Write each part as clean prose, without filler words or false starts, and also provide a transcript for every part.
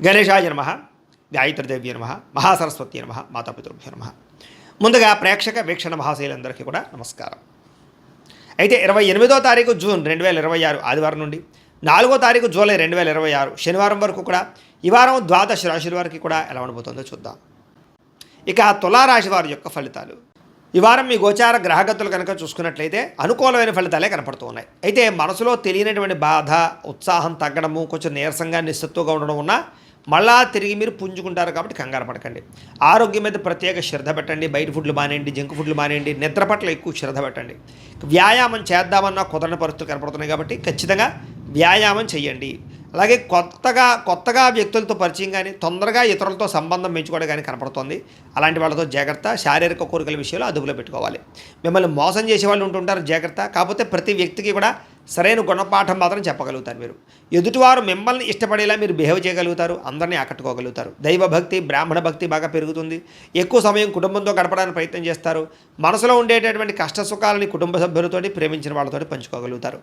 గణేశాయ నమః, గాయత్రీదేవ్య నమః, మహాసరస్వతి నమః, మాతాపితృభ్యో నమః. ముందుగా ప్రేక్షక వీక్షణ మహాశైలందరికీ కూడా నమస్కారం. అయితే 28వ తారీఖు జూన్ 2026 ఆదివారం నుండి 4వ తారీఖు జూలై 2026 శనివారం వరకు కూడా ఈ వారం ద్వాదశ రాశుల వారికి కూడా ఎలా ఉండబోతుందో చూద్దాం. ఇక తులారాశి వారి యొక్క ఫలితాలు. ఈ వారం మీ గోచార గ్రహగతులు కనుక చూసుకున్నట్లయితే అనుకూలమైన ఫలితాలే కనపడుతూ ఉన్నాయి. అయితే మనసులో తెలియనటువంటి బాధ, ఉత్సాహం తగ్గడము, కొంచెం నీరసంగా నిస్సత్తుగా ఉండడం ఉన్నా మళ్ళా తిరిగి మీరు పుంజుకుంటారు కాబట్టి కంగారు పడకండి. ఆరోగ్యం మీద ప్రత్యేక శ్రద్ధ పెట్టండి. బయట ఫుడ్లు మానేయండి, జంక్ ఫుడ్లు మానేయండి, నిద్ర పట్ల ఎక్కువ శ్రద్ధ పెట్టండి. వ్యాయామం చేద్దామన్నా కుదరని పరిస్థితులు కనపడుతున్నాయి కాబట్టి ఖచ్చితంగా వ్యాయామం చేయండి. అలాగే కొత్తగా వ్యక్తులతో పరిచయం కానీ తొందరగా ఇతరులతో సంబంధం పెంచుకోవడం కానీ కనపడుతుంది. అలాంటి వాళ్ళతో జాగ్రత్త. శారీరక కోరికల విషయంలో అదుపులో పెట్టుకోవాలి. మిమ్మల్ని మోసం చేసే వాళ్ళు ఉంటుంటారు, జాగ్రత్త. కాకపోతే ప్రతి వ్యక్తికి కూడా సరైన గుణపాఠం మాత్రం చెప్పగలుగుతారు. మీరు ఎదుటివారు మిమ్మల్ని ఇష్టపడేలా మీరు బిహేవ్ చేయగలుగుతారు, అందరినీ ఆకట్టుకోగలుగుతారు. దైవభక్తి, బ్రాహ్మణ భక్తి బాగా పెరుగుతుంది. ఎక్కువ సమయం కుటుంబంతో గడపడానికి ప్రయత్నం చేస్తారు. మనసులో ఉండేటటువంటి కష్ట సుఖాలని కుటుంబ సభ్యులతోటి, ప్రేమించిన వాళ్ళతోటి పంచుకోగలుగుతారు.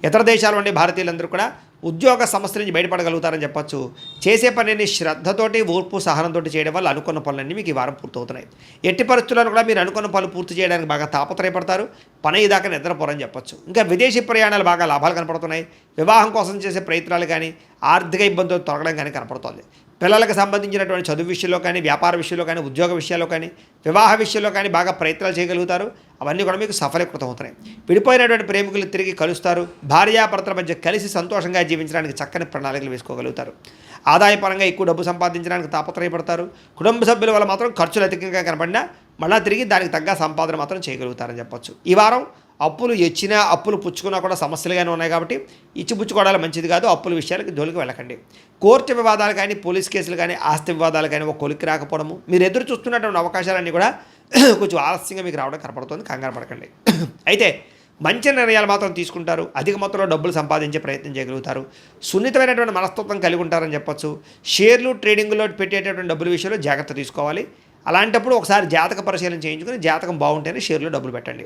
ఇతర దేశాలు ఉండే భారతీయులందరూ కూడా ఉద్యోగ సమస్య నుంచి బయటపడగలుగుతారని చెప్పొచ్చు. చేసే పనిని శ్రద్ధతోటి, ఓర్పు, సహనంతో చేయడం వల్ల అనుకున్న పనులన్నీ మీకు ఈ వారం పూర్తవుతున్నాయి. ఎట్టి పరిస్థితులను కూడా మీరు అనుకున్న పనులు పూర్తి చేయడానికి బాగా తాపత్రయపడతారు. పని ఇదాకా నిద్రపోరని చెప్పొచ్చు. ఇంకా విదేశీ ప్రయాణాలు బాగా లాభాలు కనపడుతున్నాయి. వివాహం కోసం చేసే ప్రయత్నాలు కానీ ఆర్థిక ఇబ్బందులు తొలగడం కానీ కనపడుతుంది. పిల్లలకు సంబంధించినటువంటి చదువు విషయంలో కానీ, వ్యాపార విషయంలో కానీ, ఉద్యోగ విషయాల్లో కానీ, వివాహ విషయంలో కానీ బాగా ప్రయత్నాలు చేయగలుగుతారు. అవన్నీ కూడా మీకు సఫలీకృతం అవుతున్నాయి. విడిపోయినటువంటి ప్రేమికులు తిరిగి కలుస్తారు. భార్యాభర్తల మధ్య కలిసి సంతోషంగా జీవించడానికి చక్కని ప్రణాళికలు వేసుకోగలుగుతారు. ఆదాయపరంగా ఎక్కువ డబ్బు సంపాదించడానికి తాపత్రయపడతారు. కుటుంబ సభ్యుల వల్ల మాత్రం ఖర్చులు అధికంగా కనపడినా మళ్ళీ తిరిగి దానికి తగ్గ సంపాదన మాత్రం చేయగలుగుతారని చెప్పొచ్చు. ఈ వారం అప్పులు ఇచ్చినా, అప్పులు పుచ్చుకున్నా కూడా సమస్యలుగానే ఉన్నాయి కాబట్టి ఇచ్చిపుచ్చుకోవడాలు మంచిది కాదు. అప్పుల విషయాలకి జోలికి వెళ్ళకండి. కోర్టు వివాదాలు కానీ, పోలీస్ కేసులు కానీ, ఆస్తి వివాదాలు కానీ ఒక కొలిక్కి రాకపోవడము, మీరు ఎదురు చూస్తున్నటువంటి అవకాశాలన్నీ కూడా కొంచెం ఆలస్యంగా మీకు రావడం కనపడుతుంది. కంగారు పడకండి. అయితే మంచి నిర్ణయాలు మాత్రం తీసుకుంటారు. అధిక మొత్తంలో డబ్బులు సంపాదించే ప్రయత్నం చేయగలుగుతారు. సున్నితమైనటువంటి మనస్తత్వం కలిగి ఉంటారని చెప్పొచ్చు. షేర్లు, ట్రేడింగ్లో పెట్టేటటువంటి డబ్బుల విషయంలో జాగ్రత్త తీసుకోవాలి. అలాంటప్పుడు ఒకసారి జాతక పరిశీలన చేయించుకుని జాతకం బాగుంటేనే షేర్లో డబ్బులు పెట్టండి.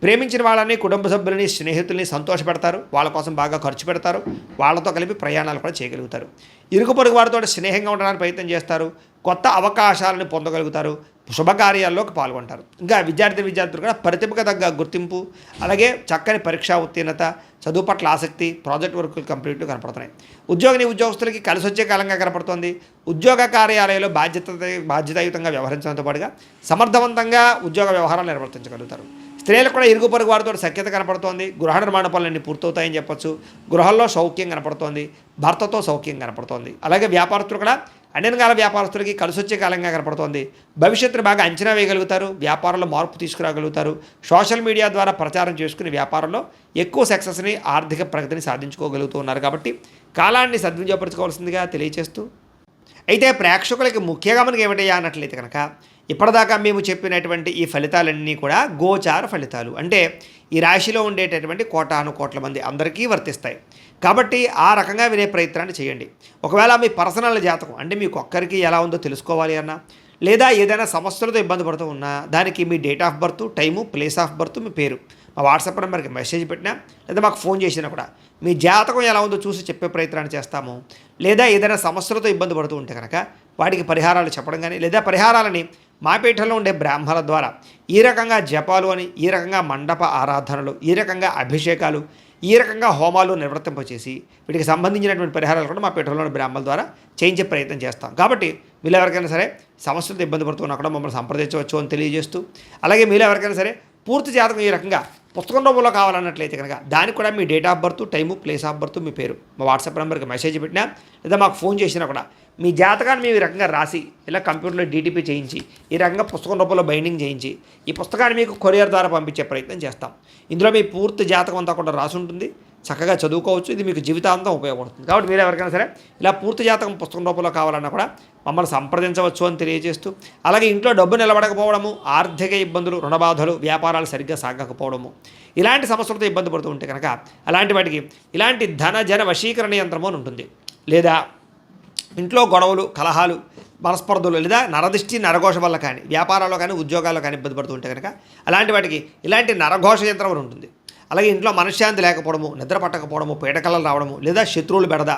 ప్రేమించిన వాళ్ళని, కుటుంబ సభ్యులని, స్నేహితుల్ని సంతోషపెడతారు. వాళ్ళ కోసం బాగా ఖర్చు పెడతారు. వాళ్ళతో కలిపి ప్రయాణాలు కూడా చేయగలుగుతారు. ఇరుగు పొరుగు వారితో స్నేహంగా ఉండడానికి ప్రయత్నం చేస్తారు. కొత్త అవకాశాలను పొందగలుగుతారు. శుభకార్యాల్లోకి పాల్గొంటారు. ఇంకా విద్యార్థులు కూడా ప్రతిభకు తగ్గ గుర్తింపు, అలాగే చక్కని పరీక్షా ఉత్తీర్ణత, చదువు పట్ల ఆసక్తి, ప్రాజెక్ట్ వర్కులు కంప్లీట్గా కనపడుతున్నాయి. ఉద్యోగస్తులకి కలిసి వచ్చే కాలంగా కనపడుతుంది. ఉద్యోగ కార్యాలయంలో బాధ్యతాయుతంగా వ్యవహరించడంతో పాటుగా సమర్థవంతంగా ఉద్యోగ వ్యవహారాలు నిర్వర్తించగలుగుతారు. స్త్రీలకు కూడా ఇరుగు పొరుగు వారితో సఖ్యత కనపడుతోంది. గృహ నిర్మాణ పనులన్నీ పూర్తవుతాయని చెప్పొచ్చు. గృహంలో సౌఖ్యం కనపడుతోంది. భర్తతో సౌఖ్యం కనపడుతోంది. అలాగే వ్యాపారస్తులు కూడా అన్ని రకాల వ్యాపారస్తులకి కలిసి వచ్చే కాలంగా కనపడుతోంది. భవిష్యత్తును బాగా అంచనా వేయగలుగుతారు. వ్యాపారంలో మార్పు తీసుకురాగలుగుతారు. సోషల్ మీడియా ద్వారా ప్రచారం చేసుకుని వ్యాపారంలో ఎక్కువ సక్సెస్ని, ఆర్థిక ప్రగతిని సాధించుకోగలుగుతూ ఉన్నారు. కాబట్టి కాలాన్ని సద్వినియోగపరచుకోవాల్సిందిగా తెలియజేస్తూ, అయితే ప్రేక్షకులకి ముఖ్యంగా మనకి ఏమిటయ్యా అన్నట్లయితే కనుక ఇప్పటిదాకా మేము చెప్పినటువంటి ఈ ఫలితాలన్నీ కూడా గోచార ఫలితాలు. అంటే ఈ రాశిలో ఉండేటటువంటి కోటాను కోట్ల మంది అందరికీ వర్తిస్తాయి. కాబట్టి ఆ రకంగా వినే ప్రయత్నాన్ని చేయండి. ఒకవేళ మీ పర్సనల్ జాతకం అంటే మీకు ఒక్కరికి ఎలా ఉందో తెలుసుకోవాలి అన్నా, లేదా ఏదైనా సమస్యలతో ఇబ్బంది పడుతూ ఉన్నా దానికి మీ date of birth, time, place of birth, మీ పేరు మా వాట్సాప్ నెంబర్కి మెసేజ్ పెట్టినా లేదా మాకు ఫోన్ చేసినా కూడా మీ జాతకం ఎలా ఉందో చూసి చెప్పే ప్రయత్నాన్ని చేస్తాము. లేదా ఏదైనా సమస్యలతో ఇబ్బంది పడుతూ ఉంటే కనుక వాటికి పరిహారాలు చెప్పడం కానీ, లేదా పరిహారాలని మా పీఠంలో ఉండే బ్రాహ్మణుల ద్వారా ఈ రకంగా జపాలు అని, ఈ రకంగా మండప ఆరాధనలు, ఈ రకంగా అభిషేకాలు, ఈ రకంగా హోమాలు నిర్వర్తింపచేసి వీటికి సంబంధించినటువంటి పరిహారాలు కూడా మా పీఠంలోని బ్రాహ్మణుల ద్వారా చేయించే ప్రయత్నం చేస్తాం. కాబట్టి మీరు ఎవరికైనా సరే సమస్యలతో ఇబ్బంది పడుతున్నా కూడా మమ్మల్ని సంప్రదించవచ్చు అని తెలియజేస్తూ, అలాగే మీరు ఎవరికైనా సరే పూర్తి జాతకం ఈ రకంగా పుస్తకం రూపంలో కావాలన్నట్లయితే కనుక దానికి కూడా మీ date of birth, time, place of birth, మీ పేరు మా వాట్సాప్ నెంబర్కి మెసేజ్ పెట్టినా లేదా మాకు ఫోన్ చేసినా కూడా మీ జాతకాన్ని మేము ఈ రకంగా రాసి ఇలా కంప్యూటర్లో డీటీపీ చేయించి ఈ రకంగా పుస్తకం రూపంలో బైండింగ్ చేయించి ఈ పుస్తకాన్ని మీకు కొరియర్ ద్వారా పంపించే ప్రయత్నం చేస్తాం. ఇందులో మీ పూర్తి జాతకం అంతా కూడా రాసి ఉంటుంది. చక్కగా చదువుకోవచ్చు. ఇది మీకు జీవితాంతం ఉపయోగపడుతుంది. కాబట్టి మీరు ఎవరికైనా సరే ఇలా పూర్తి జాతకం పుస్తకం రూపంలో కావాలన్నా కూడా మమ్మల్ని సంప్రదించవచ్చు అని తెలియజేస్తూ, అలాగే ఇంట్లో డబ్బు నిలబడకపోవడము, ఆర్థిక ఇబ్బందులు, రుణబాధలు, వ్యాపారాలు సరిగ్గా సాగకపోవడము, ఇలాంటి సమస్యలతో ఇబ్బంది పడుతూ ఉంటే కనుక అలాంటి వాటికి ఇలాంటి జన వశీకరణ యంత్రము అని ఉంటుంది. లేదా ఇంట్లో గొడవలు, కలహాలు, మనస్పర్ధలు, లేదా నరదిష్టి, నరఘోష వల్ల కానీ, వ్యాపారాల్లో కానీ, ఉద్యోగాల్లో కానీ ఇబ్బంది పడుతూ ఉంటే కనుక అలాంటి వాటికి ఇలాంటి నరఘోష యంత్రం అని ఉంటుంది. అలాగే ఇంట్లో మనశ్శాంతి లేకపోవడము, నిద్ర పట్టకపోవడము, పీడకలలు రావడము, లేదా శత్రువులు బెడద,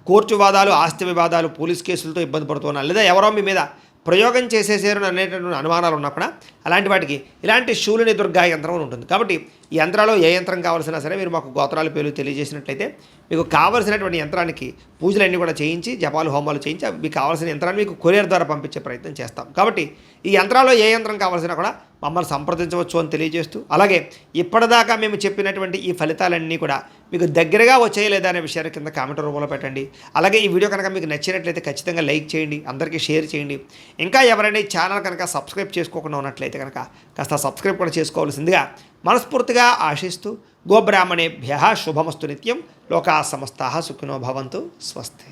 కోర్టు వాదాలు, ఆస్తి వివాదాలు, పోలీస్ కేసులతో ఇబ్బంది పడుతున్నారు, లేదా ఎవరో మీ మీద ప్రయోగం చేసేసారు అనేటటువంటి అనుమానాలు ఉన్నా కూడా అలాంటి వాటికి ఇలాంటి శూలిని దుర్గా యంత్రం ఉంటుంది. కాబట్టి ఈ యంత్రాల్లో ఏ యంత్రం కావాల్సినా సరే మీరు మాకు గోత్రాల పేర్లు తెలియజేసినట్లయితే మీకు కావాల్సినటువంటి యంత్రానికి పూజలన్నీ కూడా చేయించి, జపాలు, హోమాలు చేయించి మీకు కావాల్సిన యంత్రాన్ని మీకు కొరియర్ ద్వారా పంపించే ప్రయత్నం చేస్తాం. కాబట్టి ఈ యంత్రాల్లో ఏ యంత్రం కావాల్సినా కూడా మమ్మల్ని సంప్రదించవచ్చు అని తెలియజేస్తూ, అలాగే ఇప్పటిదాకా మేము చెప్పినటువంటి ఈ ఫలితాలన్నీ కూడా మీకు దగ్గరగా వచ్చాయి లేదా అనే విషయాన్ని కింద కామెంట్ రూపంలో పెట్టండి. అలాగే ఈ వీడియో కనుక మీకు నచ్చినట్లయితే ఖచ్చితంగా లైక్ చేయండి, అందరికీ షేర్ చేయండి. ఇంకా ఎవరైనా ఈ ఛానల్ కనుక సబ్స్క్రైబ్ చేసుకోకుండా ఉన్నట్లయితే కనుక కాస్త సబ్స్క్రైబ్ కూడా చేసుకోవాల్సిందిగా మనస్ఫూర్తిగా ఆశిస్తూ, గోబ్రాహ్మణేభ్యః శుభమస్తు నిత్యం, లోకా సమస్తాః సుఖినో భవంతు, స్వస్తి.